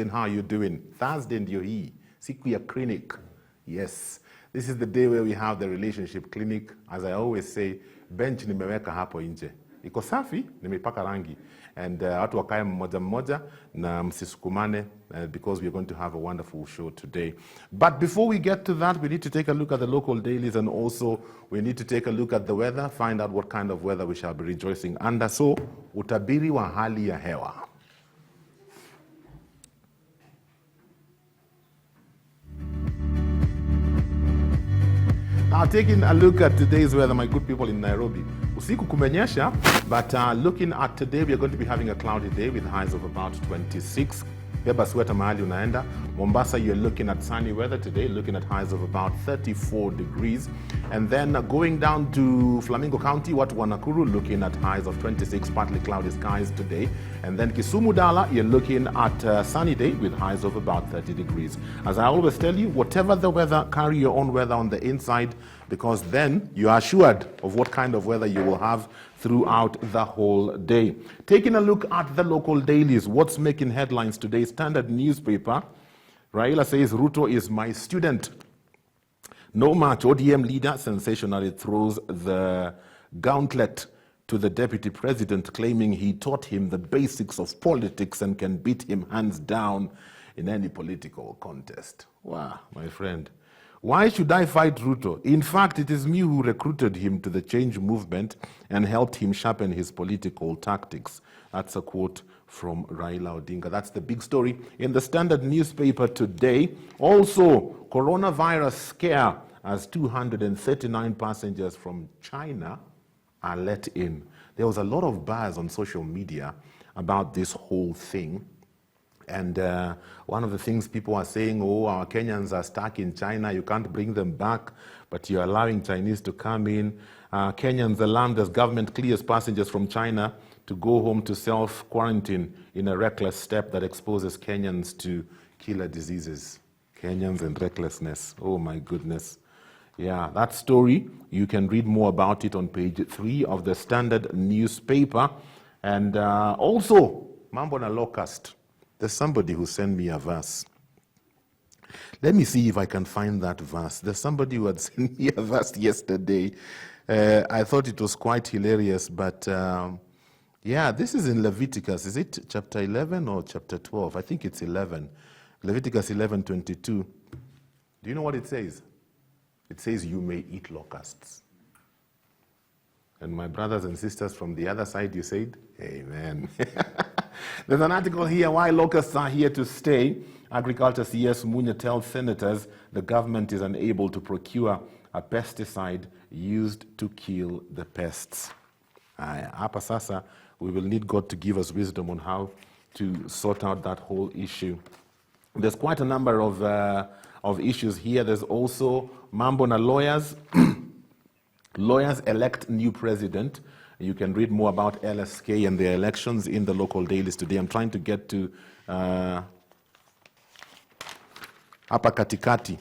And how you doing? Thursday ndio hii, siku ya clinic. Yes, this is the day where we have the relationship clinic. As I always say, bench nimeweka hapo nje. Iko safi, nimepaka rangi. And watu wakae mmoja mmoja na msisukumane because we are going to have a wonderful show today. But before we get to that, we need to take a look at the local dailies, and also we need to take a look at the weather, find out what kind of weather we shall be rejoicing under. So, utabiri wa hali ya hewa. Now, taking a look at today's weather, my good people in Nairobi. Usiku kumenyesha, but looking at today, we are going to be having a cloudy day with highs of about 26. Beba sweater mahali unaenda. Mombasa, you're looking at sunny weather today, looking at highs of about 34 degrees. And then going down to Flamingo County, watu wa Nakuru, looking at highs of 26, partly cloudy skies today. And then Kisumu Dala, you're looking at a sunny day with highs of about 30 degrees. As I always tell you, whatever the weather, carry your own weather on the inside, because then you are assured of what kind of weather you will have throughout the whole day. Taking a look at the local dailies, what's making headlines today? Standard newspaper. Raila says, Ruto is my student. No match. ODM leader sensationally throws the gauntlet to the deputy president, claiming he taught him the basics of politics and can beat him hands down in any political contest. Wow, my friend. Why should I fight Ruto? In fact, it is me who recruited him to the change movement and helped him sharpen his political tactics. That's a quote from Raila Odinga. That's the big story in the Standard newspaper today. Also, coronavirus scare as 239 passengers from China are let in. There was a lot of buzz on social media about this whole thing. And one of the things people are saying, oh, our Kenyans are stuck in China, you can't bring them back, but you're allowing Chinese to come in. Kenyans alarmed as government clears passengers from China to go home to self-quarantine in a reckless step that exposes Kenyans to killer diseases. Kenyans and recklessness. Oh, my goodness. Yeah, that story, you can read more about it on page 3 of the Standard newspaper. And also, Mambo na Locust. There's somebody who sent me a verse. Let me see if I can find that verse. There's somebody who had sent me a verse yesterday. I thought it was quite hilarious, but yeah, this is in Leviticus. Is it chapter 11 or chapter 12? I think it's 11. Leviticus 11:22. Do you know what it says? It says, you may eat locusts. And my brothers and sisters from the other side, you said, amen. There's an article here, why locusts are here to stay. Agriculture CS Munya tells senators the government is unable to procure a pesticide used to kill the pests. Hapa sasa, we will need God to give us wisdom on how to sort out that whole issue. There's quite a number of issues here. There's also Mambo na lawyers. Lawyers elect new president. You can read more about LSK and their elections in the local dailies today. I'm trying to get to Hapa Katikati,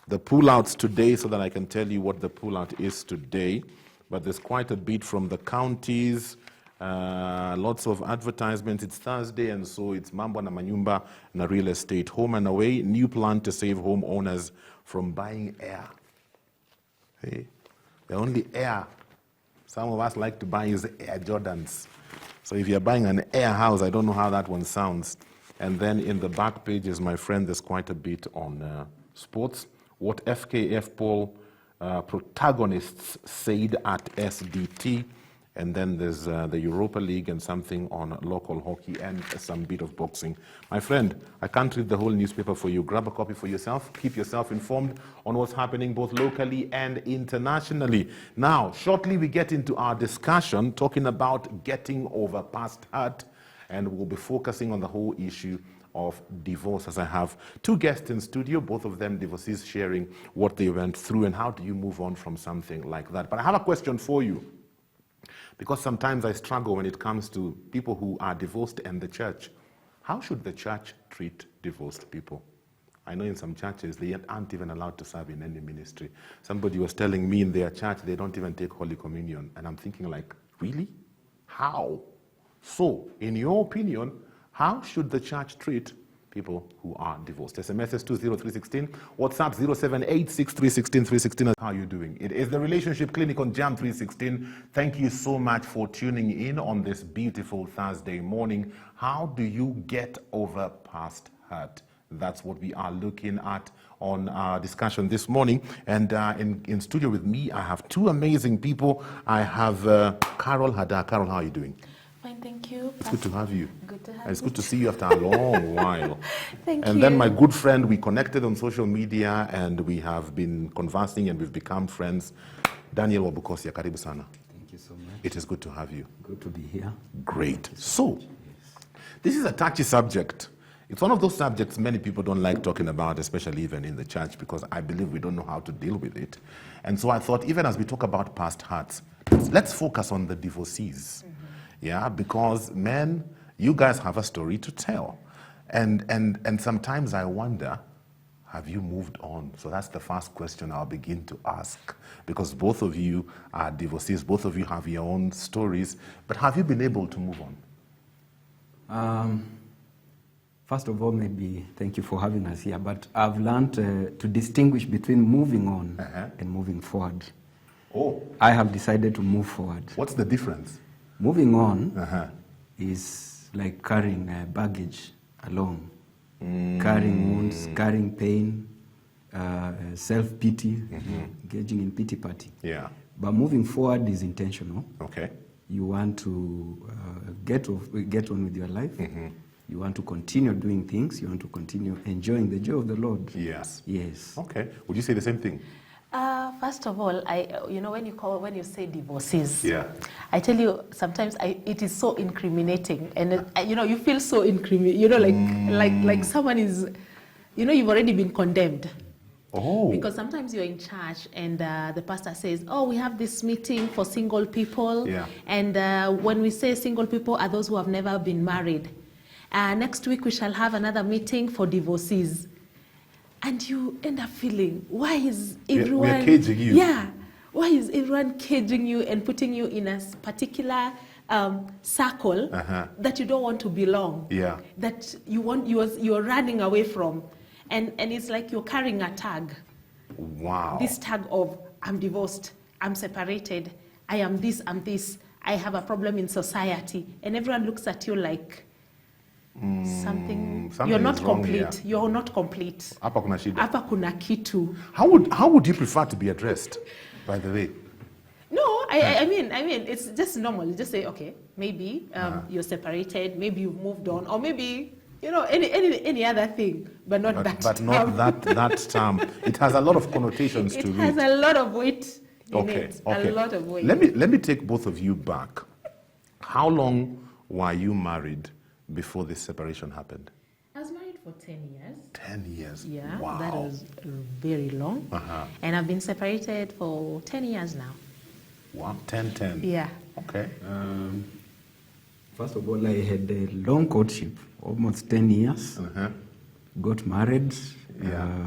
the pullouts today, so that I can tell you what the pullout is today. But there's quite a bit from the counties, lots of advertisements. It's Thursday, and so it's Mambo na Manyumba na real estate. Home and away, new plan to save homeowners from buying air. Hey, the only air some of us like to buy is Air Jordans. So if you're buying an air house, I don't know how that one sounds. And then in the back pages, my friend, there's quite a bit on sports. What FKF poll protagonists said at SDT. And then there's the Europa League and something on local hockey and some bit of boxing. My friend, I can't read the whole newspaper for you. Grab a copy for yourself. Keep yourself informed on what's happening both locally and internationally. Now, shortly we get into our discussion talking about getting over past hurt, and we'll be focusing on the whole issue of divorce, as I have two guests in studio, both of them divorcees, sharing what they went through and how do you move on from something like that. But I have a question for you. Because sometimes I struggle when it comes to people who are divorced and the church. How should the church treat divorced people? I know in some churches, they aren't even allowed to serve in any ministry. Somebody was telling me in their church, they don't even take Holy Communion. And I'm thinking like, really? How? So, in your opinion, how should the church treat people who are divorced. SMS 20316, WhatsApp 0786316316. How are you doing? It is the Relationship Clinic on Jam 316. Thank you so much for tuning in on this beautiful Thursday morning. How do you get over past hurt? That's what we are looking at on our discussion this morning. And in studio with me, I have two amazing people. I have Carol Hada. Carol, how are you doing? Fine, thank you. It's good to have you. Good to have you. It's good to see you after a long while. Thank you. And then my good friend, we connected on social media and we have been conversing and we've become friends. Daniel Wabukosia, karibu sana. Thank you so much. It is good to have you. Good to be here. Great. So, this is a touchy subject. It's one of those subjects many people don't like talking about, especially even in the church, because I believe we don't know how to deal with it. And so I thought, even as we talk about past hurts, let's focus on the divorcees. Yeah, because men, you guys have a story to tell. And sometimes I wonder, have you moved on? So that's the first question I'll begin to ask. Because both of you are divorcees, both of you have your own stories, but have you been able to move on? First of all, maybe thank you for having us here, but I've learned to distinguish between moving on and moving forward. Oh. I have decided to move forward. What's the difference? Moving on is like carrying baggage along, carrying wounds, carrying pain, self-pity, engaging in pity party. Yeah. But moving forward is intentional. Okay. You want to get on with your life. You want to continue doing things. You want to continue enjoying the joy of the Lord. Yes. Yes. Okay. Would you say the same thing? First of all, when you say divorcees, Yeah. I tell you sometimes it is so incriminating, and you feel so incriminating. Like someone is, you've already been condemned. Oh. Because sometimes you're in church and the pastor says, "Oh, we have this meeting for single people." Yeah. And when we say single people are those who have never been married. Next week we shall have another meeting for divorcees. And you end up feeling, why is everyone... We are caging you. Yeah. Why is everyone caging you and putting you in a particular circle that you don't want to belong? Yeah. That you're running away from. And it's like you're carrying a tag. Wow. This tag of, I'm divorced, I'm separated, I am this, I'm this, I have a problem in society. And everyone looks at you like... Something you're not complete. You're not complete. Hapa kuna shida. Hapa kuna kitu. How would you prefer to be addressed, by the way? No, I mean, it's just normal. Just say, okay, maybe you're separated, maybe you've moved on, or maybe any other thing, but not that. But not that term. It has a lot of connotations to it. It has a lot of weight in it. Okay. A lot of weight. Let me take both of you back. How long were you married before this separation happened? I was married for 10 years. 10 years? Yeah, wow. That was very long. And I've been separated for 10 years now. Wow, 10. Yeah. Okay. First of all, I had a long courtship, almost 10 years. Got married,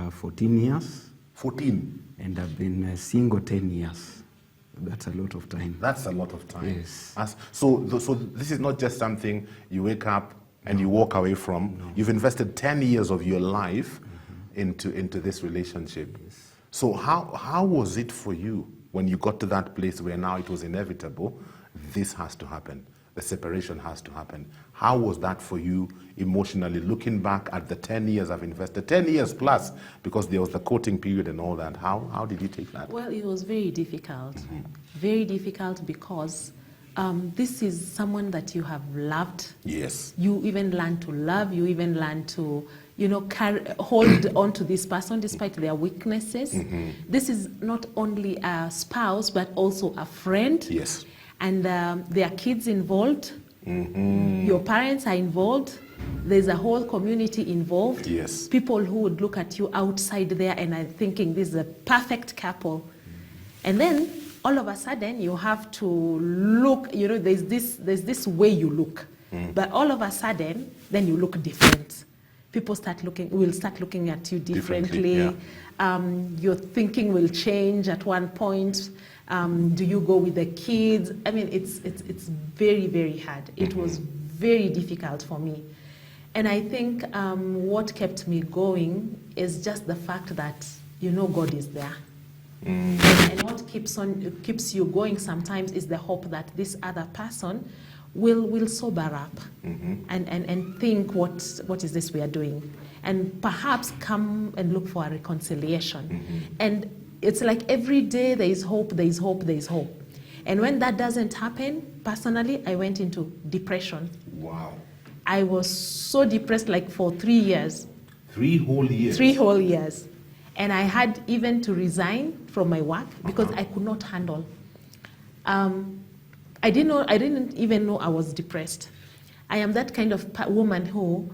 14 years. 14? And I've been single 10 years. That's a lot of time. That's a lot of time. Yes. So this is not just something you wake up and you walk away from. No. You've invested 10 years of your life into this relationship. Yes. So how was it for you when you got to that place where now it was inevitable, this has to happen, the separation has to happen? How was that for you emotionally, looking back at the 10 years I've invested, 10 years plus, because there was the courting period and all that? How did you take that? Well, it was very difficult. Very difficult because this is someone that you have loved. Yes. You even learn to love, you even learn to, hold on to this person despite their weaknesses. This is not only a spouse, but also a friend. Yes. And there are kids involved. Your parents are involved. There's a whole community involved. Yes. People who would look at you outside there and are thinking this is a perfect couple. And then all of a sudden you have to look, there's this way you look. But all of a sudden, then you look different. People will start looking at you differently. Your thinking will change at one point. Do you go with the kids? I mean, it's very, very hard. It was very difficult for me. And I think what kept me going is just the fact that God is there. And what keeps you going sometimes is the hope that this other person will sober up and think what is this we are doing, and perhaps come and look for a reconciliation. And it's like every day there is hope, there is hope, there is hope. And when that doesn't happen, personally, I went into depression. Wow. I was so depressed, like for 3 years. 3 whole years? 3 whole years. And I had even to resign from my work because I could not handle. I didn't even know I was depressed. I am that kind of woman who,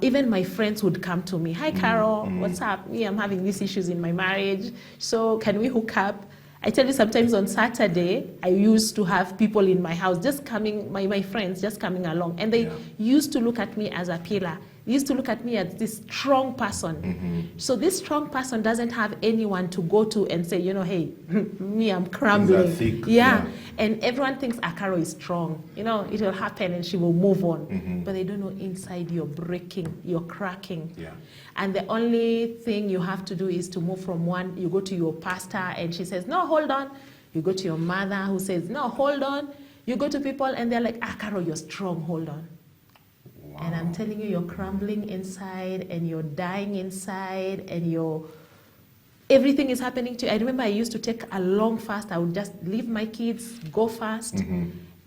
even my friends would come to me, "Hi, Carol, what's up? Me, I'm having these issues in my marriage, so can we hook up?" I tell you, sometimes on Saturday, I used to have people in my house just coming, my friends just coming along, and they used to look at me as a pillar. They used to look at me as this strong person. So this strong person doesn't have anyone to go to and say, hey, me, I'm crumbling. Thick, yeah. And everyone thinks Carol is strong. It will happen and she will move on. But they don't know inside you're breaking, you're cracking. Yeah. And the only thing you have to do is to move from one. You go to your pastor and she says, "No, hold on." You go to your mother who says, "No, hold on." You go to people and they're like, Carol, you're strong, hold on. Wow. And I'm telling you, you're crumbling inside and you're dying inside and everything is happening to you. I remember I used to take a long fast. I would just leave my kids, go fast.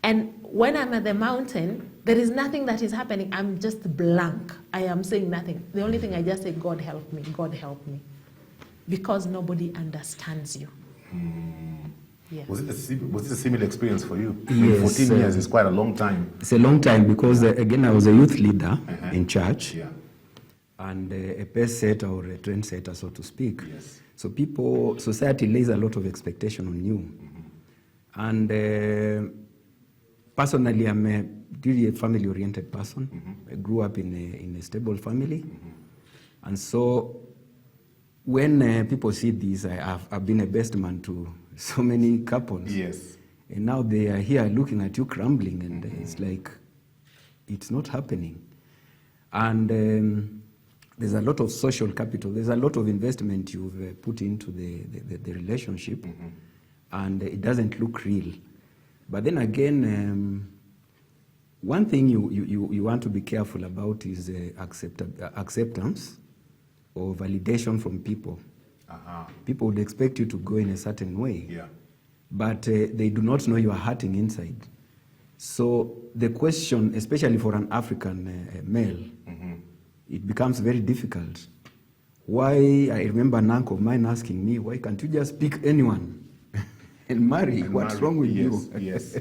And when I'm at the mountain, there is nothing that is happening. I'm just blank. I am saying nothing. The only thing I just say, God help me, God help me. Because nobody understands you. Yeah. Was it a similar experience for you? Yes, 14 years is quite a long time. It's a long time because, again, I was a youth leader in church. Yeah. And a pace setter or a trend setter, so to speak. Yes. So society lays a lot of expectation on you. And personally, I'm really a family-oriented person. I grew up in a stable family. And so when people see this, I've been a best man to so many couples. Yes. And now they are here looking at you crumbling, and it's like, it's not happening. And there's a lot of social capital. There's a lot of investment you've put into the relationship, and it doesn't look real. But then again, one thing you want to be careful about is acceptance or validation from people. People would expect you to go in a certain way, but they do not know you are hurting inside. So the question, especially for an African male, it becomes very difficult. Why? I remember an uncle of mine asking me, "Why can't you just pick anyone and marry? What's wrong with you?" Yes.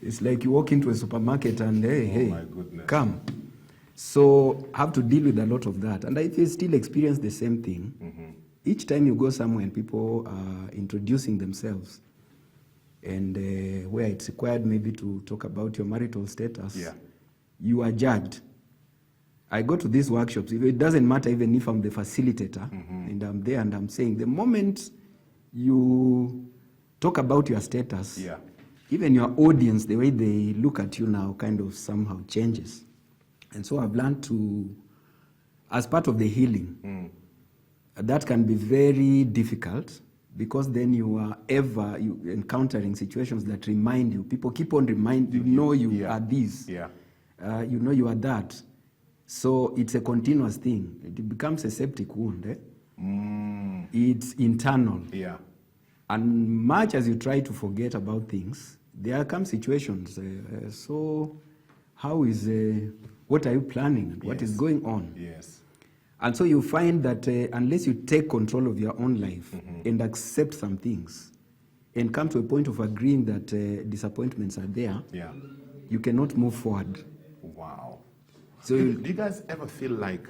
It's like you walk into a supermarket and hey, my goodness. Come. So I have to deal with a lot of that. And I still experience the same thing. Each time you go somewhere and people are introducing themselves, and where it's required maybe to talk about your marital status, you are judged. I go to these workshops. It doesn't matter even if I'm the facilitator and I'm there and I'm saying, the moment you talk about your status, even your audience, the way they look at you now kind of somehow changes. And so I've learned to, as part of the healing, that can be very difficult, because then you are encountering situations that remind you. People keep on reminding you, you are this, you know you are that. So it's a continuous thing. It becomes a septic wound. It's internal. And much as you try to forget about things, there come situations. So how is, what are you planning? And what is going on? And so you find that unless you take control of your own life and accept some things and come to a point of agreeing that disappointments are there, you cannot move forward. Wow. So do you guys ever feel like,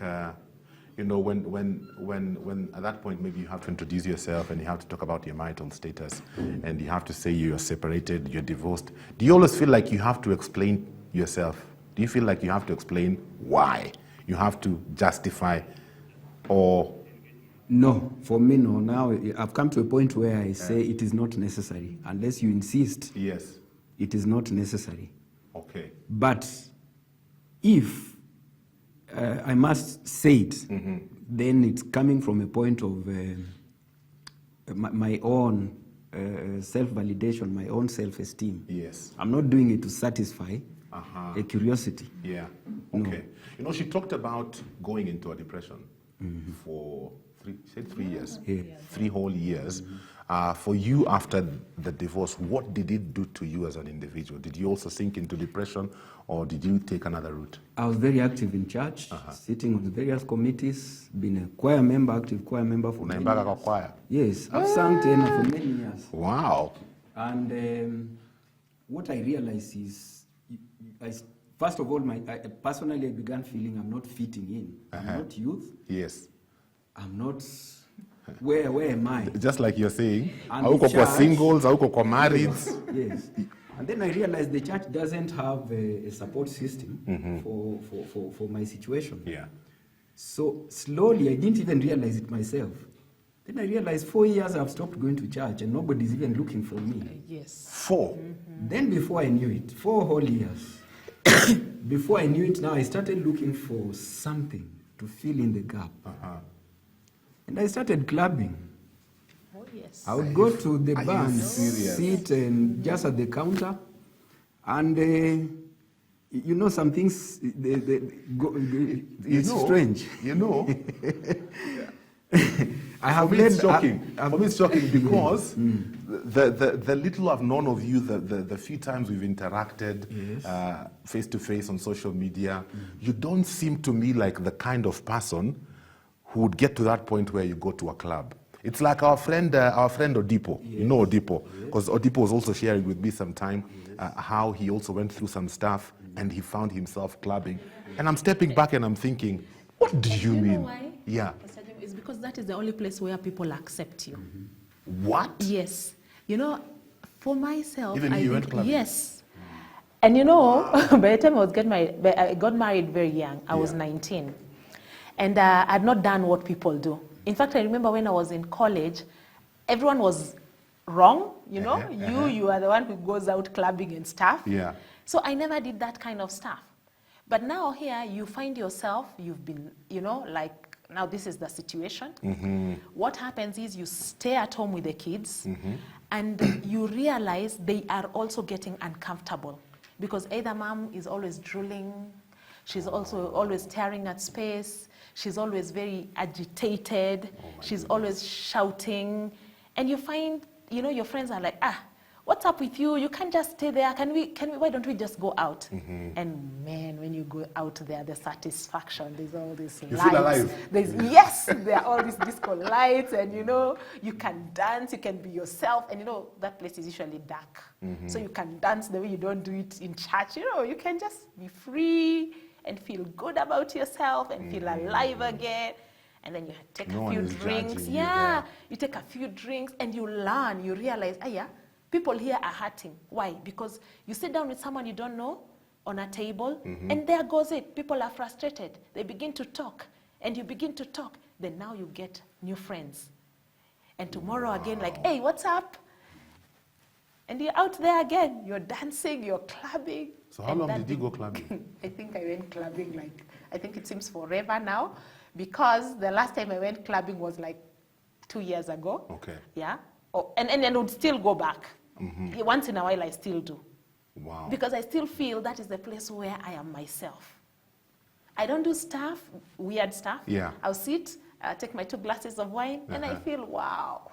when at that point maybe you have to introduce yourself and you have to talk about your marital status and you have to say you're separated, you're divorced, do you always feel like you have to explain yourself? Do you feel like you have to explain why? You have to justify, or? No, for me, no. Now I've come to a point where I say it is not necessary. Unless you insist, it is not necessary. Okay. But if I must say it, then it's coming from a point of my own self-validation, my own self-esteem. Yes. I'm not doing it to satisfy a curiosity. Yeah. No. Okay. You know, she talked about going into a depression for 3 years. Yeah. 3 whole years. For you, after the divorce, what did it do to you as an individual? Did you also sink into depression, or did you take another route? I was very active in church, sitting on various committees, been a choir member, active choir member for many Unaimbaga kwa years. kwaya? Yes, I've sung tenor for many years. Wow. And what I realized is, first of all, personally I began feeling I'm not fitting in. I'm not youth. Yes. I'm not. Where am I? Just like you're saying, And hauko the kwa church- singles, hauko kwa married. Yes. And then I realized the church doesn't have a support system for my situation. Yeah. So slowly, I didn't even realize it myself. Then I realized 4 years I've stopped going to church and nobody's even looking for me. Yes. 4. Then before I knew it, 4 whole years, before I knew it, now I started looking for something to fill in the gap. And I started clubbing. Oh, yes. I would go to the Are you bar and serious? sit and just at the counter, and you know some things. It's strange. You know, I have for me it's led. shocking. For me it's shocking because the little I've known of you, the few times we've interacted face to face on social media, you don't seem to me like the kind of person who would get to that point where you go to a club. It's like our friend Odipo. You know Odipo, because Odipo was also sharing with me some time how he also went through some stuff and he found himself clubbing. And I'm stepping back and I'm thinking, what do you You know mean? why? Yeah. Pastor Jim, it's because that is the only place where people accept you. What? Yes. You know, for myself, Even you went clubbing? Yes. And you know, by the time I was getting married, I got married very young. I was 19. And I had not done what people do. In fact, I remember when I was in college, everyone was wrong, you know. You are the one who goes out clubbing and stuff. Yeah. So I never did that kind of stuff. But now here, you find yourself, you've been, you know, like, now this is the situation. What happens is you stay at home with the kids, and you realize they are also getting uncomfortable. Because either mom is always drooling, she's also always staring at space, she's always very agitated, she's always shouting. And you find, you know, your friends are like, what's up with you? You can't just stay there. Can we, why don't we just go out? And man, when you go out there, the satisfaction, there's all these lights. feel alive. Yes, there are all these disco lights, and you know, you can dance, you can be yourself, and you know, that place is usually dark. So you can dance the way you don't do it in church. You know, you can just be free and feel good about yourself and feel alive again. And then you take No a one few is drinks. judging you Yeah, there. you take a few drinks and you learn, you realize, people here are hurting. Why? Because you sit down with someone you don't know on a table, and there goes it. People are frustrated. They begin to talk, and you begin to talk. Then now you get new friends. And tomorrow again, like, hey, what's up? And you're out there again. You're dancing, you're clubbing. So how And long that did you go clubbing? I think I went clubbing like, I think it seems forever now, because the last time I went clubbing was like 2 years ago. Okay. Yeah. And I would still go back. Once in a while I still do. Wow. Because I still feel that is the place where I am myself. I don't do stuff, weird stuff. Yeah. I'll sit, take my 2 glasses of wine, and I feel, wow.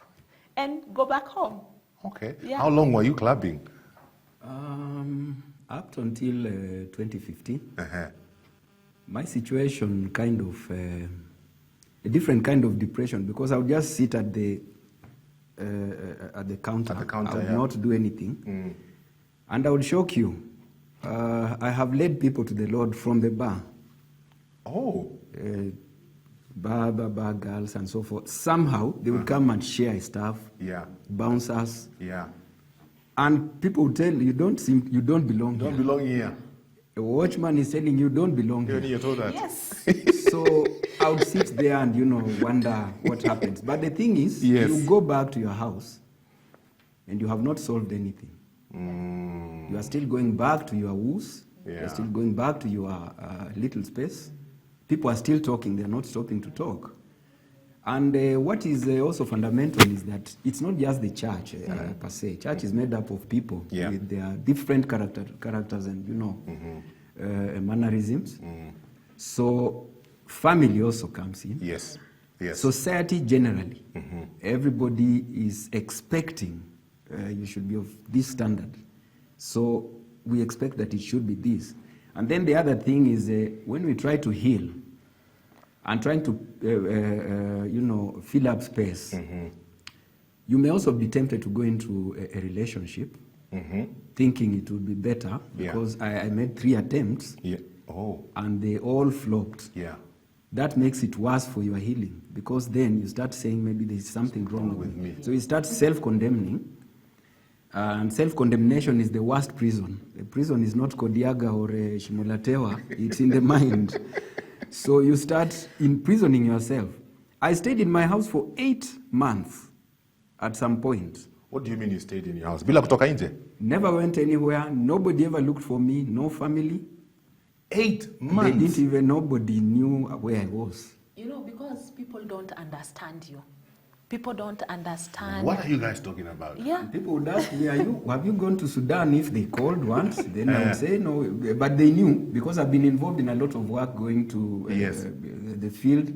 And go back home. Okay. Yeah. How long were you clubbing? Up until 2015. My situation kind of a different kind of depression, because I would just sit at the counter. At the counter, I would yeah. not do anything. And I would shock you. I have led people to the Lord from the bar. Oh. Bar girls and so forth. Somehow they would come and share stuff. Yeah. Bouncers. Yeah. And people would tell you, you don't belong Don't here. belong here. A watchman is telling you don't belong You here. told that. Yes. So I would sit there and, wonder what happens. But the thing is, Yes. you go back to your house and you have not solved anything. You are still going back to your woos. Yeah. You're still going back to your little space. people are still talking, they're not stopping to talk. And what is also fundamental is that it's not just the church per se. Church is made up of people with their different characters and, mannerisms. So family also comes in. Yes. Society generally, everybody is expecting you should be of this standard. So we expect that it should be this. And then the other thing is when we try to heal and trying to, fill up space, you may also be tempted to go into a relationship thinking it would be better because I made 3 attempts and they all flopped. That makes it worse for your healing because then you start saying maybe there's something wrong with me. So you start self-condemning. And self-condemnation is the worst prison. The prison is not Kodiaga or Shimolatewa, it's in the mind. So you start imprisoning yourself. I stayed in my house for 8 months at some point. What do you mean you stayed in your house? Bila kutoka nje? Never went anywhere. Nobody ever looked for me. No family. 8 months? Nobody knew where I was. Because people don't understand you. People don't understand. What are you guys talking about? Yeah. People would ask me, have you gone to Sudan if they called once? Then I would say no. But they knew because I've been involved in a lot of work going to the field.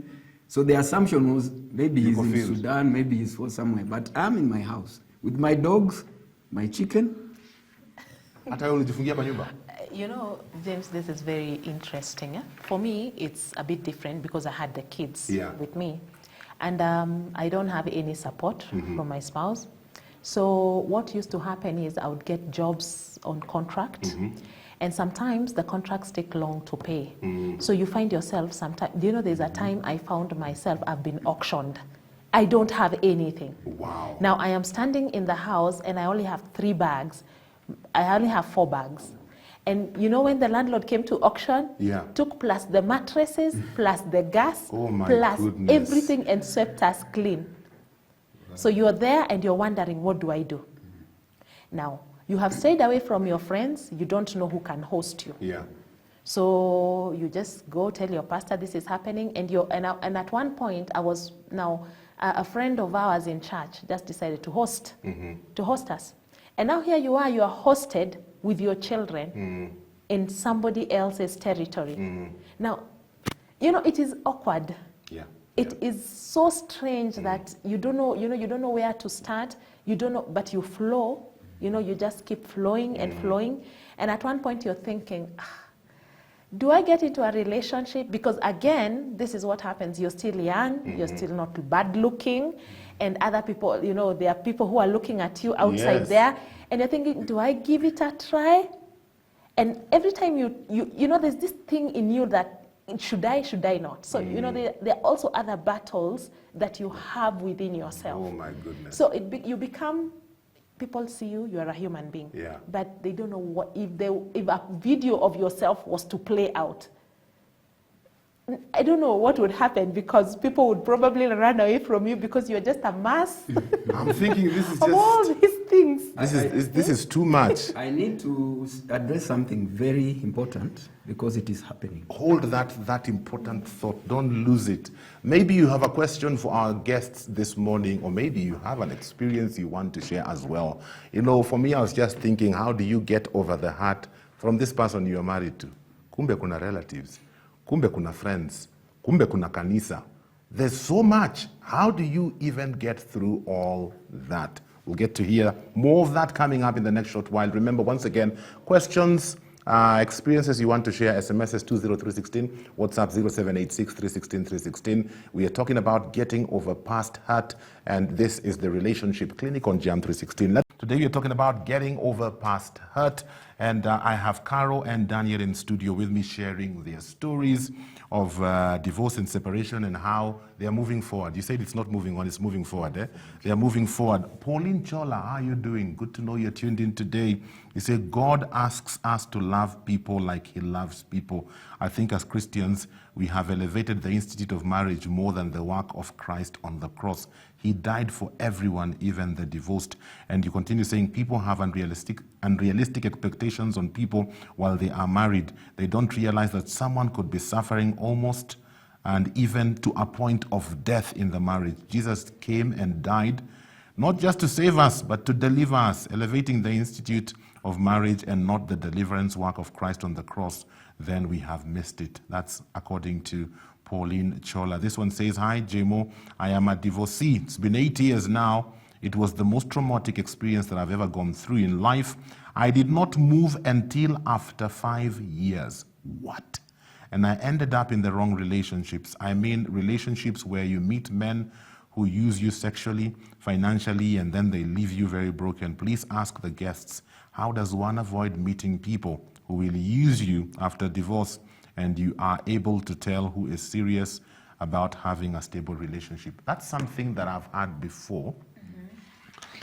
So the assumption was maybe he's in Sudan, maybe he's somewhere. But I'm in my house with my dogs, my chicken. James, this is very interesting. For me, it's a bit different because I had the kids with me. And I don't have any support from my spouse. So what used to happen is I would get jobs on contract. And sometimes the contracts take long to pay. So you find yourself sometimes, there's a time I found myself, I've been auctioned. I don't have anything. Wow. Now I am standing in the house and I only have 3 bags. I only have 4 bags. And when the landlord came to auction, took plus the mattresses, plus the gas, plus everything and swept us clean. So you're there and you're wondering, what do I do? Now, you have stayed away from your friends, you don't know who can host you. So you just go tell your pastor this is happening, and at one point a friend of ours in church just decided to host us. And now here you are hosted with your children in somebody else's territory. Now, it is awkward. It is so strange that you don't know where to start. You don't know, but you flow. You just keep flowing and flowing. And at one point you're thinking, do I get into a relationship? Because again, this is what happens. You're still young. You're still not bad looking. And other people, there are people who are looking at you outside there. And you're thinking, do I give it a try? And every time there's this thing in you that, should I not? So, there are also other battles that you have within yourself. Oh my goodness. So you become, people see you are a human being. But they don't know what, if a video of yourself was to play out, I don't know what would happen, because people would probably run away from you because you're just a mass. I'm thinking this is of all these things. This is too much. I need to address something very important because it is happening. Hold that important thought. Don't lose it. Maybe you have a question for our guests this morning, or maybe you have an experience you want to share as well. For me, I was just thinking, how do you get over the hurt from this person you're married to? Kumbe kuna relatives. Kumbe kuna friends, kumbe kuna kanisa. There's so much. How do you even get through all that? We'll get to hear more of that coming up in the next short while. Remember, once again, questions, experiences you want to share, SMS 20316, WhatsApp 0786 316 316. We are talking about getting over past hurt, and this is the Relationship Clinic on Jam 316. Today we are talking about getting over past hurt, and I have Caro and Daniel in studio with me sharing their stories of divorce and separation and how they are moving forward. You said it's not moving on, it's moving forward. They are moving forward. Pauline Chola, how are you doing? Good to know you're tuned in today. You say, God asks us to love people like he loves people. I think as Christians, we have elevated the institute of marriage more than the work of Christ on the cross. He died for everyone, even the divorced. And you continue saying people have unrealistic expectations on people while they are married. They don't realize that someone could be suffering almost and even to a point of death in the marriage. Jesus came and died, not just to save us, but to deliver us, elevating the institute of marriage and not the deliverance work of Christ on the cross. Then we have missed it. That's according to Pauline Chola. This one says, "Hi, Jemo. I am a divorcee. It's been 8 years now. It was the most traumatic experience that I've ever gone through in life. I did not move until after 5 years." What? "And I ended up in the wrong relationships. I mean, relationships where you meet men who use you sexually, financially, and then they leave you very broken. Please ask the guests, how does one avoid meeting people who will use you after divorce and you are able to tell who is serious about having a stable relationship?" That's something that I've had before.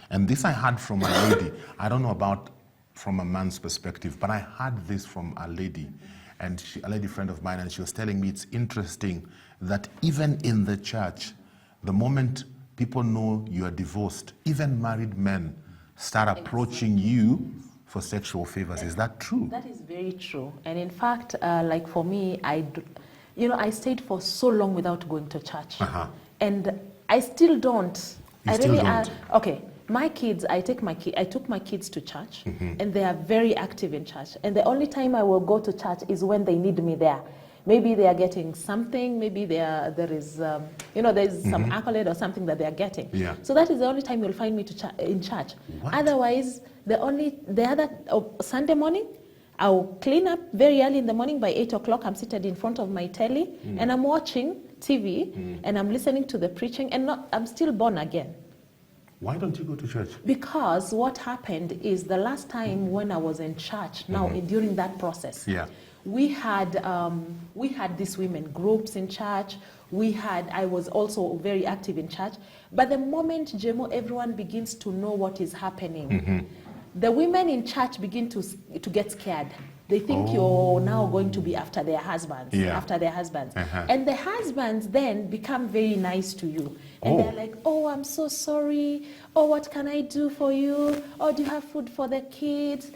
And this I had from a lady. I don't know about from a man's perspective, but I had this from a lady, and a lady friend of mine, and she was telling me it's interesting that even in the church, the moment people know you are divorced, even married men start approaching you for sexual favors. Is that true? That is very true. And in fact, like for me, I stayed for so long without going to church. And I still don't. Okay. My kids, I took my kids to church, and they are very active in church. And the only time I will go to church is when they need me there. Maybe they are getting something. Maybe there is some accolade or something that they are getting. Yeah. So that is the only time you'll find me in church. What? Otherwise, the other Sunday morning, I'll clean up very early in the morning. By 8 o'clock, I'm seated in front of my telly, and I'm watching TV, and I'm listening to the preaching, and I'm still born again. Why don't you go to church? Because what happened is the last time when I was in church, during that process, we had these women groups in church. I was also very active in church. But the moment, Jemo, everyone begins to know what is happening, the women in church begin to get scared. They think you're now going to be after their husbands, And the husbands then become very nice to you. And they're like, "Oh, I'm so sorry. Oh, what can I do for you? Oh, do you have food for the kids?"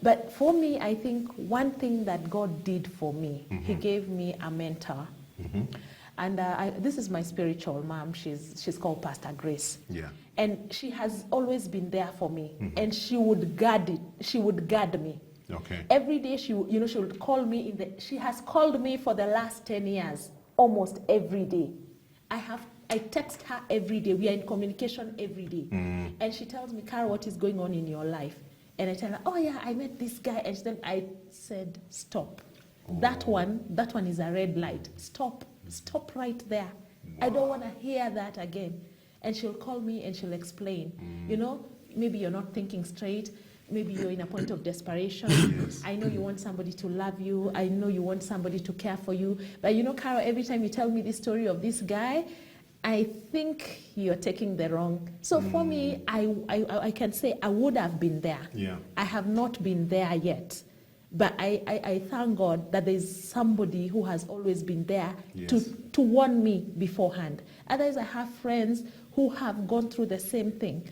But for me, I think one thing that God did for me, He gave me a mentor. And this is my spiritual mom. She's called Pastor Grace. Yeah. And she has always been there for me. And she would guard it. She would guard me. Okay. Every day she would call me she has called me for the last 10 years, almost every day. I text her every day. We are in communication every day. And she tells me, "Cara, what is going on in your life?" And I tell her, "Oh yeah, I met this guy." And then I said, "Stop. That one is a red light. Stop right there. I don't want to hear that again." And she'll call me and she'll explain, maybe you're not thinking straight. Maybe you're in a point of desperation. Yes. I know you want somebody to love you. I know you want somebody to care for you. But Carol, every time you tell me this story of this guy, I think you're taking the wrong. So for me, I can say I would have been there. Yeah. I have not been there yet. But I thank God that there's somebody who has always been there to warn me beforehand. Otherwise, I have friends who have gone through the same thing.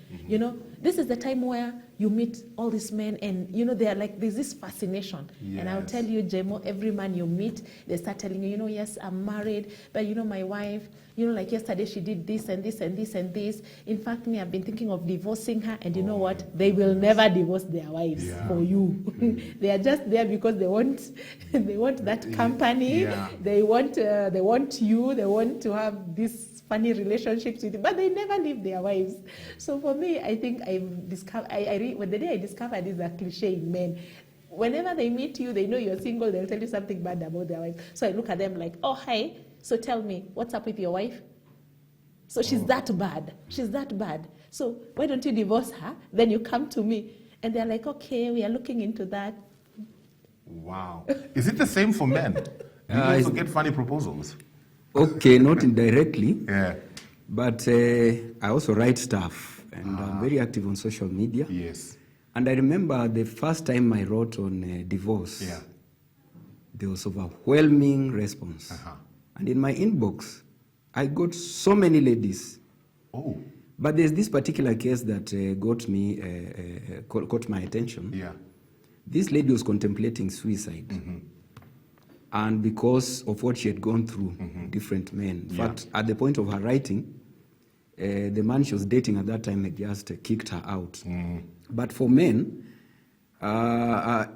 This is the time where you meet all these men and, they are like, there's this fascination. Yes. And I'll tell you, Jemo, every man you meet, they start telling you, yes, I'm married, but my wife, like yesterday she did this and this and this and this. In fact, I've been thinking of divorcing her, and you know what? They will never divorce their wives for you. They are just there because they want that company. Yeah. They want you. They want to have this funny relationships with you, but they never leave their wives. So for me, I think I've discovered, when the day I discovered is a cliche in men. Whenever they meet you, they know you're single, they'll tell you something bad about their wife. So I look at them like, "Oh, hi, so tell me, what's up with your wife?" So she's that bad. She's that bad. So why don't you divorce her? Then you come to me. And they're like, "Okay, we are looking into that." Wow. Is it the same for men? Do you also get funny proposals? Okay, not indirectly. Yeah. But I also write stuff, and I'm very active on social media. Yes. And I remember the first time I wrote on divorce, there was overwhelming response. And in my inbox, I got so many ladies. Oh. But there's this particular case that caught my attention. Yeah. This lady was contemplating suicide. and because of what she had gone through, different men. In fact, at the point of her writing, the man she was dating at that time had just kicked her out. But for men, there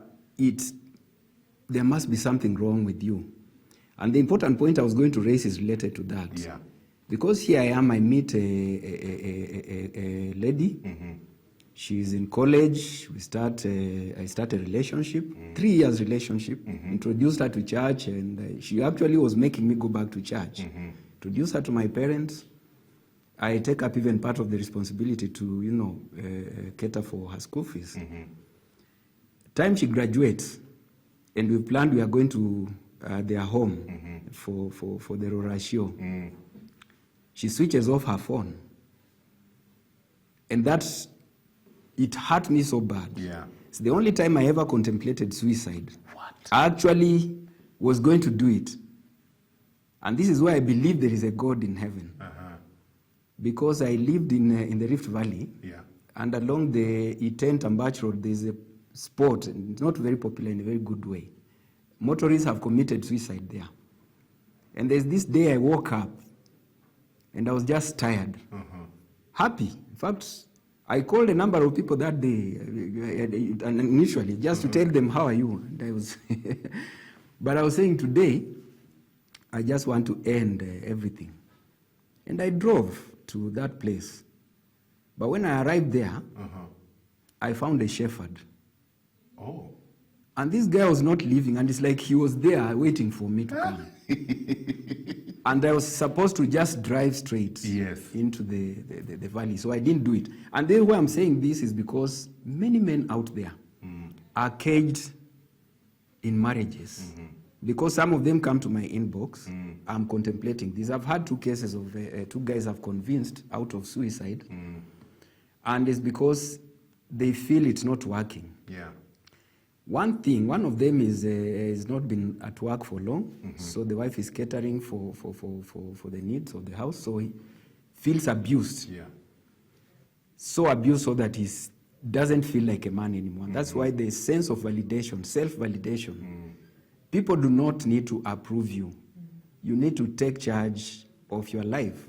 must be something wrong with you. And the important point I was going to raise is related to that. Yeah. Because here I am, I meet a lady. She's in college. I start a relationship, 3 years relationship. Introduced her to church, and she actually was making me go back to church. Introduced her to my parents. I take up even part of the responsibility to, cater for her school fees. Time she graduates, and we planned we are going to their home for the Rorashio. She switches off her phone. And it hurt me so bad. Yeah. It's the only time I ever contemplated suicide. What? I actually was going to do it. And this is why I believe there is a God in heaven. Because I lived in the Rift Valley. Yeah. And along the Itent Tambach Road, there's a spot, and it's not very popular in a very good way. Motorists have committed suicide there. And there's this day I woke up, and I was just tired. Happy. In fact, I called a number of people that day, and initially, just to tell them, how are you? And I was but I was saying, today, I just want to end everything. And I drove to that place. But when I arrived there, I found a shepherd. Oh. And this guy was not leaving, and it's like he was there waiting for me to come. And I was supposed to just drive straight into the valley, so I didn't do it. And then why I'm saying this is because many men out there are caged in marriages. Because some of them come to my inbox, I'm contemplating this. I've had 2 cases of 2 guys I've convinced out of suicide, and it's because they feel it's not working. Yeah. One of them is not been at work for long, so the wife is catering for the needs of the house, so he feels abused. Yeah. So abused so that he doesn't feel like a man anymore. That's why the sense of validation, self-validation. People do not need to approve you. You need to take charge of your life,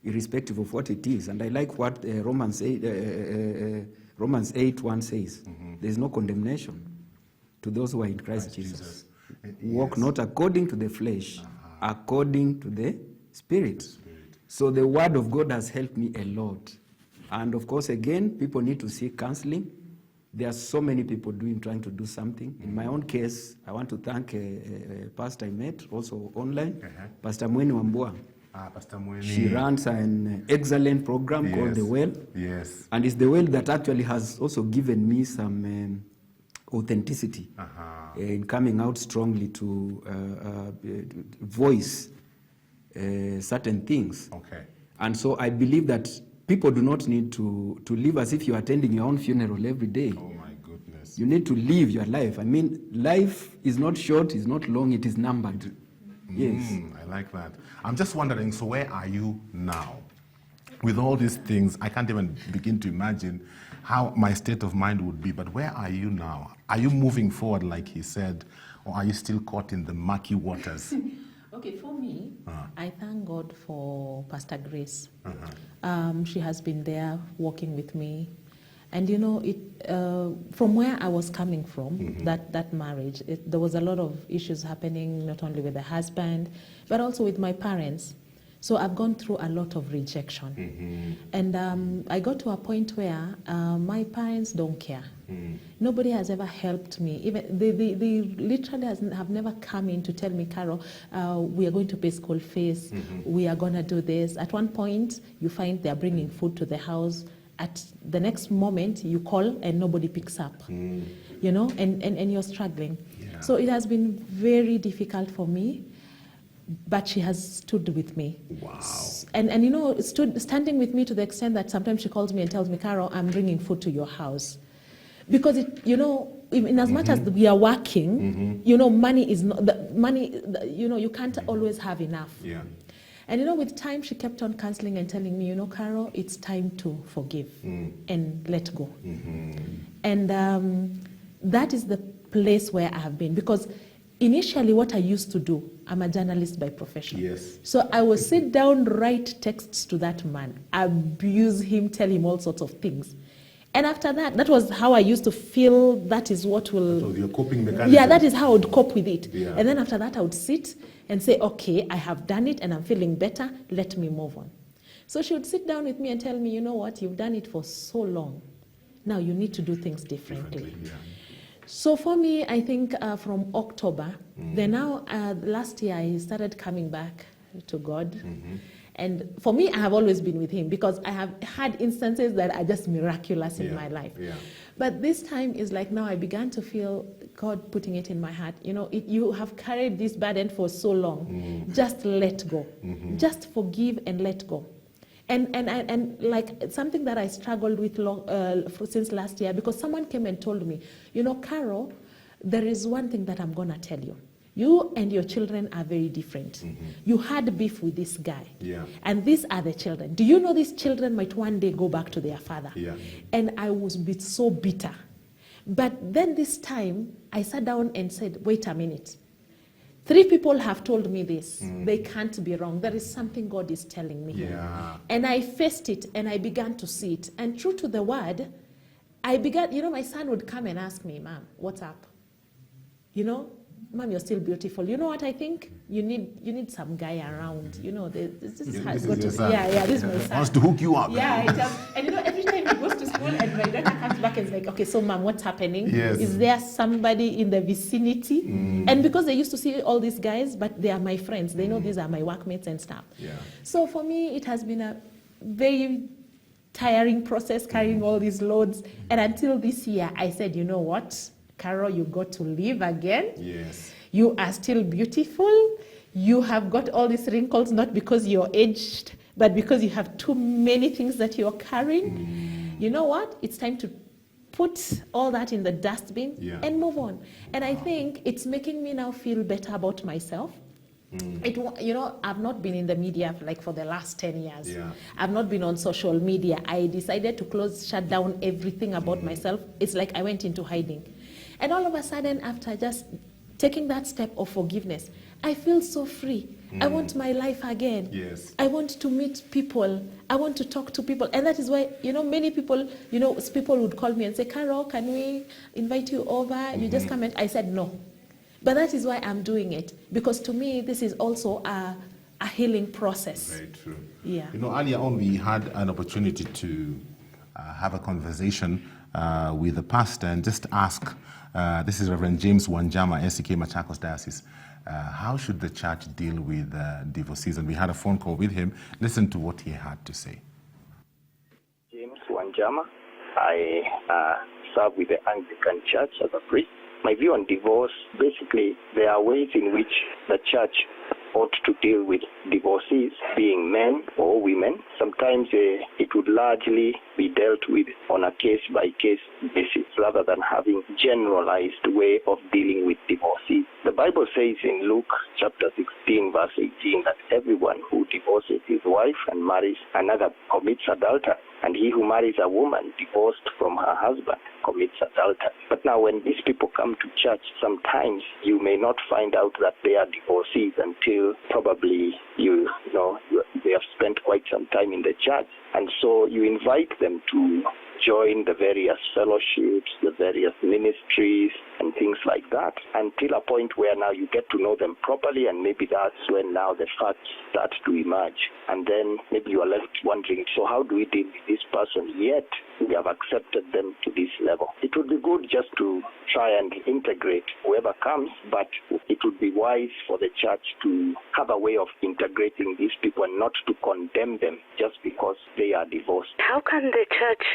irrespective of what it is. And I like what Romans 8:1 says. There's no condemnation to those who are in Christ Jesus. Walk not according to the flesh, according to the Spirit. So the word of God has helped me a lot. And of course, again, people need to seek counseling. There are so many people trying to do something. In my own case, I want to thank a pastor I met, also online, Pastor Mweni Wambua. Pastor Mweni. She runs an excellent program called The Well. Yes. And it's The Well that actually has also given me some authenticity in coming out strongly to voice certain things. Okay. And so I believe that people do not need to live as if you're attending your own funeral every day. Oh my goodness. You need to live your life. I mean, life is not short, it's not long, it is numbered. Yes. I like that. I'm just wondering, so where are you now? With all these things, I can't even begin to imagine how my state of mind would be, but where are you now? Are you moving forward like he said, or are you still caught in the murky waters? Okay, for me, I thank God for Pastor Grace. She has been there working with me. And you know, from where I was coming from, that marriage, there was a lot of issues happening, not only with the husband, but also with my parents. So I've gone through a lot of rejection. And I got to a point where my parents don't care. Nobody has ever helped me. Even they literally have never come in to tell me, Carol, we are going to pay school fees. We are going to do this. At one point, you find they're bringing food to the house. At the next moment, you call and nobody picks up, you know, and you're struggling. So it has been very difficult for me, but she has stood with me. Wow. And you know, standing with me to the extent that sometimes she calls me and tells me, Carol, I'm bringing food to your house. Because, you know, in as much as we are working, you know, money is not, you know, you can't always have enough. Yeah. And you know, with time, she kept on counseling and telling me, you know, Carol, it's time to forgive and let go. And that is the place where I have been. Because initially what I used to do, I'm a journalist by profession. Yes. So I would sit down, write texts to that man, abuse him, tell him all sorts of things. And after that, that was how I used to feel that is what will... So your coping mechanism. Yeah, that is how I would cope with it. Yeah. And then after that, I would sit and say, okay, I have done it and I'm feeling better, let me move on. So she would sit down with me and tell me, you know what, you've done it for so long. Now you need to do things differently. Yeah. So for me, I think from October, then now last year I started coming back to God. And for me, I have always been with him because I have had instances that are just miraculous in my life. Yeah. But this time is like now I began to feel God putting it in my heart. You know, you have carried this burden for so long. Just let go. Just forgive and let go. And like something that I struggled with since last year, because someone came and told me, you know, Carol, there is one thing that I'm going to tell you. You and your children are very different. You had beef with this guy. Yeah. And these are the children. Do you know these children might one day go back to their father? Yeah. And I was so bitter. But then this time, I sat down and said, wait a minute. 3 people have told me this. They can't be wrong. There is something God is telling me. Yeah. And I faced it and I began to see it. And true to the word, I began, you know, my son would come and ask me, Mom, what's up? You know, Mom, you're still beautiful. You know what I think? You need some guy around. You know, this has got to be. Yeah, this is my son. Wants to hook you up. Yeah, and you know, every time he goes to school and my daughter comes back and is like, okay, so Mom, what's happening? Yes. Is there somebody in the vicinity? And because they used to see all these guys, but they are my friends. They know these are my workmates and stuff. Yeah. So for me, it has been a very tiring process carrying all these loads. And until this year, I said, you know what? Carol, you got to live again. Yes. You are still beautiful. You have got all these wrinkles, not because you're aged, but because you have too many things that you're carrying. You know what? It's time to put all that in the dustbin and move on. And I think it's making me now feel better about myself. You know, I've not been in the media for the last 10 years. Yeah. I've not been on social media. I decided to shut down everything about myself. It's like I went into hiding. And all of a sudden, after just taking that step of forgiveness, I feel so free. I want my life again. Yes. I want to meet people. I want to talk to people. And that is why, you know, many people, you know, people would call me and say, Carol, can we invite you over? You just come and I said no. But that is why I'm doing it. Because to me, this is also a healing process. Very true. Yeah. You know, earlier on, we had an opportunity to have a conversation with the pastor and just ask, this is Reverend James Wanjama, SCK Machakos Diocese. How should the church deal with divorcees? And we had a phone call with him. Listen to what he had to say. James Wanjama. I serve with the Anglican Church as a priest. My view on divorce, basically, there are ways in which the church ought to deal with divorcees, being men or women. Sometimes it would largely be dealt with on a case-by-case basis rather than having generalized way of dealing with divorcees. The Bible says in Luke chapter 16, verse 18, that everyone who divorces his wife and marries another commits adultery, and he who marries a woman divorced from her husband commits adultery. But now when these people come to church, sometimes you may not find out that they are divorcees until probably they have spent quite some time in the church. And so you invite them to join the various fellowships, the various ministries, and things like that, until a point where now you get to know them properly, and maybe that's when now the facts start to emerge. And then maybe you are left wondering, so how do we deal with this person, yet we have accepted them to this level? It would be good just to try and integrate whoever comes, but it would be wise for the church to have a way of integrating these people and not to condemn them just because they are divorced. How can the church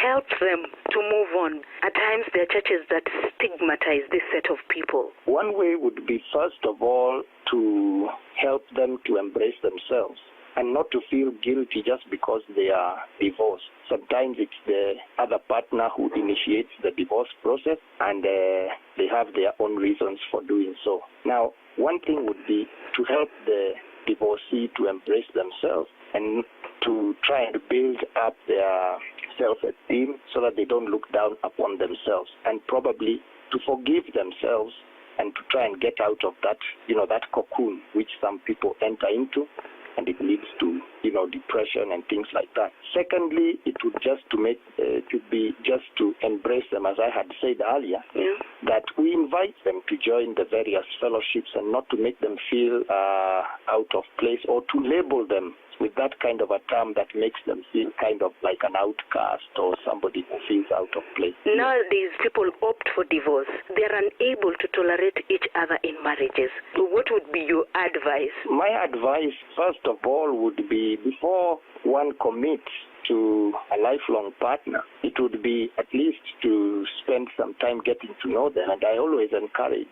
help them to move on? At times there are churches that stigmatize this set of people. One way would be, first of all, to help them to embrace themselves and not to feel guilty just because they are divorced. Sometimes it's the other partner who initiates the divorce process, and they have their own reasons for doing so. Now, one thing would be to help the divorcee to embrace themselves and to try and build up their self-esteem so that they don't look down upon themselves, and probably to forgive themselves and to try and get out of that, that cocoon which some people enter into, and it leads to, depression and things like that. Secondly, it would be just to embrace them, as I had said earlier, that we invite them to join the various fellowships and not to make them feel out of place or to label them with that kind of a term that makes them feel kind of like an outcast or somebody who feels out of place. Nowadays, people opt for divorce. They are unable to tolerate each other in marriages. What would be your advice? My advice, first of all, would be before one commits to a lifelong partner, it would be at least to spend some time getting to know them. And I always encourage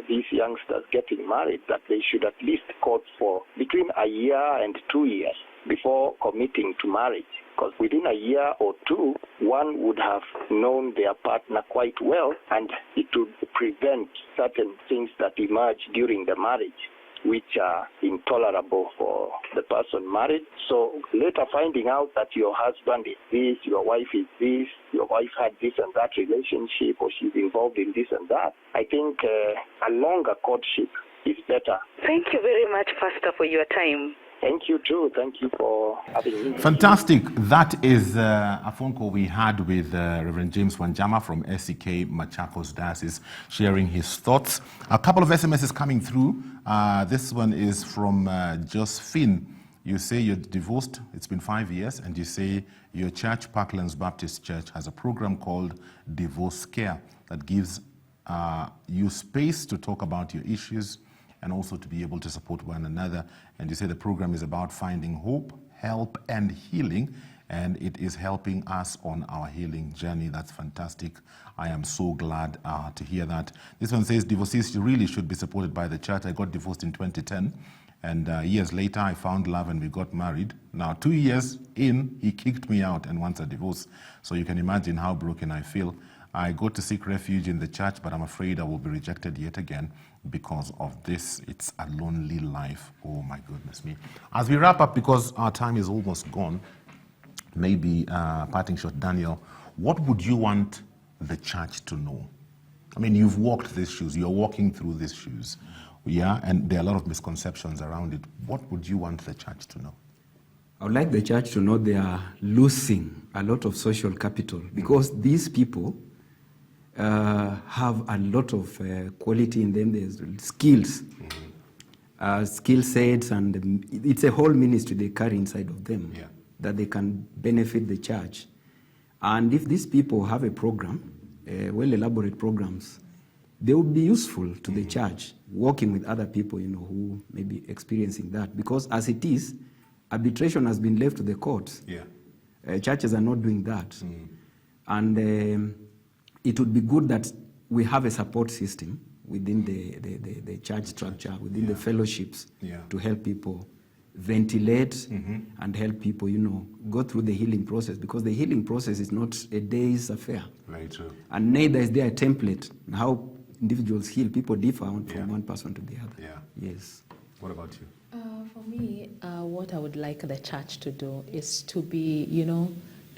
these youngsters getting married that they should at least court for between a year and 2 years before committing to marriage. Because within a year or two, one would have known their partner quite well, and it would prevent certain things that emerge during the marriage, which are intolerable for the person married. So later finding out that your husband is this, your wife is this, your wife had this and that relationship, or she's involved in this and that, I think a longer courtship is better. Thank you very much, Pastor, for your time. Thank you too. Thank you for having me. Fantastic. That is a phone call we had with Reverend James Wanjama from SEK Machakos Diocese, sharing his thoughts. A couple of SMSs coming through. This one is from Josephine. You say you're divorced, it's been 5 years, and you say your church, Parklands Baptist Church, has a program called Divorce Care that gives you space to talk about your issues and also to be able to support one another. And you say the program is about finding hope, help, and healing, and it is helping us on our healing journey. That's fantastic. I am so glad to hear that. This one says, divorcees really should be supported by the church. I got divorced in 2010, and years later I found love and we got married. Now 2 years in, he kicked me out and wants a divorce. So you can imagine how broken I feel. I go to seek refuge in the church, but I'm afraid I will be rejected yet again because of this. It's a lonely life. Oh my goodness me. As we wrap up, because our time is almost gone, maybe parting shot, Daniel, what would you want the church to know? I mean, you've walked these shoes, you're walking through these shoes, yeah, and there are a lot of misconceptions around it. What would you want the church to know? I would like the church to know they are losing a lot of social capital because these people have a lot of quality in them. There's skills, skill sets, and it's a whole ministry they carry inside of them that they can benefit the church. And if these people have a program, well-elaborate programs, they will be useful to the church, working with other people, who may be experiencing that. Because as it is, arbitration has been left to the courts. Churches are not doing that. And it would be good that we have a support system within the church structure, within the fellowships, to help people ventilate and help people, go through the healing process, because the healing process is not a day's affair. Very true. And neither is there a template. How individuals heal, people differ from one person to the other. Yes. What about you? For me, what I would like the church to do is to be,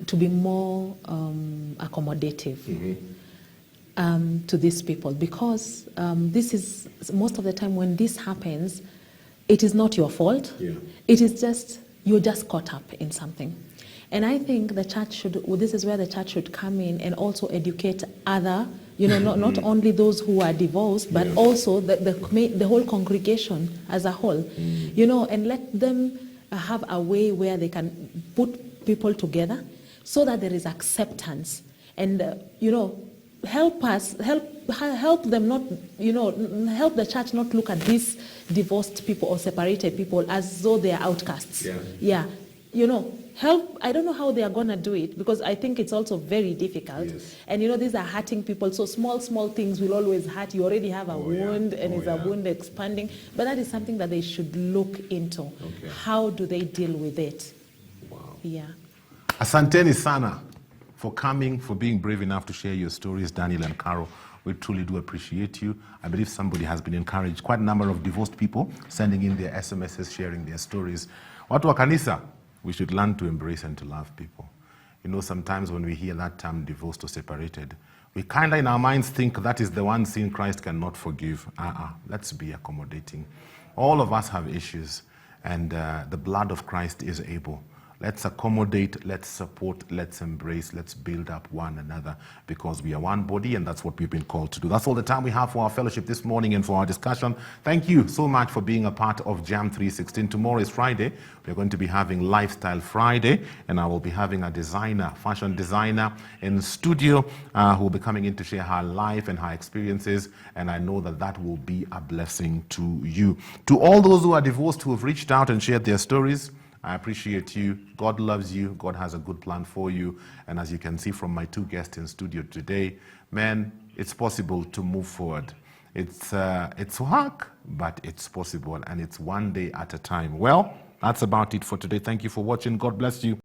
to be more accommodative to these people, because this is most of the time when this happens, it is not your fault. It is just, you're just caught up in something. And I think the church should, this is where the church should come in and also educate other, not only those who are divorced, but also the whole congregation as a whole, and let them have a way where they can put people together so that there is acceptance, and help them not, help the church not look at these divorced people or separated people as though they are outcasts. Help. I don't know how they are going to do it, because I think it's also very difficult. And these are hurting people, so small things will always hurt. You already have a wound, and it's a wound expanding, but that is something that they should look into. How do they deal with it? Asanteni sana for coming, for being brave enough to share your stories, Daniel and Carol. We truly do appreciate you. I believe somebody has been encouraged. Quite a number of divorced people sending in their SMSs, sharing their stories. Watu wa kanisa, we should learn to embrace and to love people. You know, sometimes when we hear that term divorced or separated, we kind of in our minds think that is the one sin Christ cannot forgive. Let's be accommodating. All of us have issues, and the blood of Christ is able. Let's accommodate, let's support, let's embrace, let's build up one another, because we are one body, and that's what we've been called to do. That's all the time we have for our fellowship this morning and for our discussion. Thank you so much for being a part of Jam 316. Tomorrow is Friday. We're going to be having Lifestyle Friday, and I will be having a designer, fashion designer in studio who will be coming in to share her life and her experiences, and I know that that will be a blessing to you. To all those who are divorced who have reached out and shared their stories, I appreciate you. God loves you. God has a good plan for you. And as you can see from my two guests in studio today, man, it's possible to move forward. It's work, but it's possible, and it's one day at a time. Well, that's about it for today. Thank you for watching. God bless you.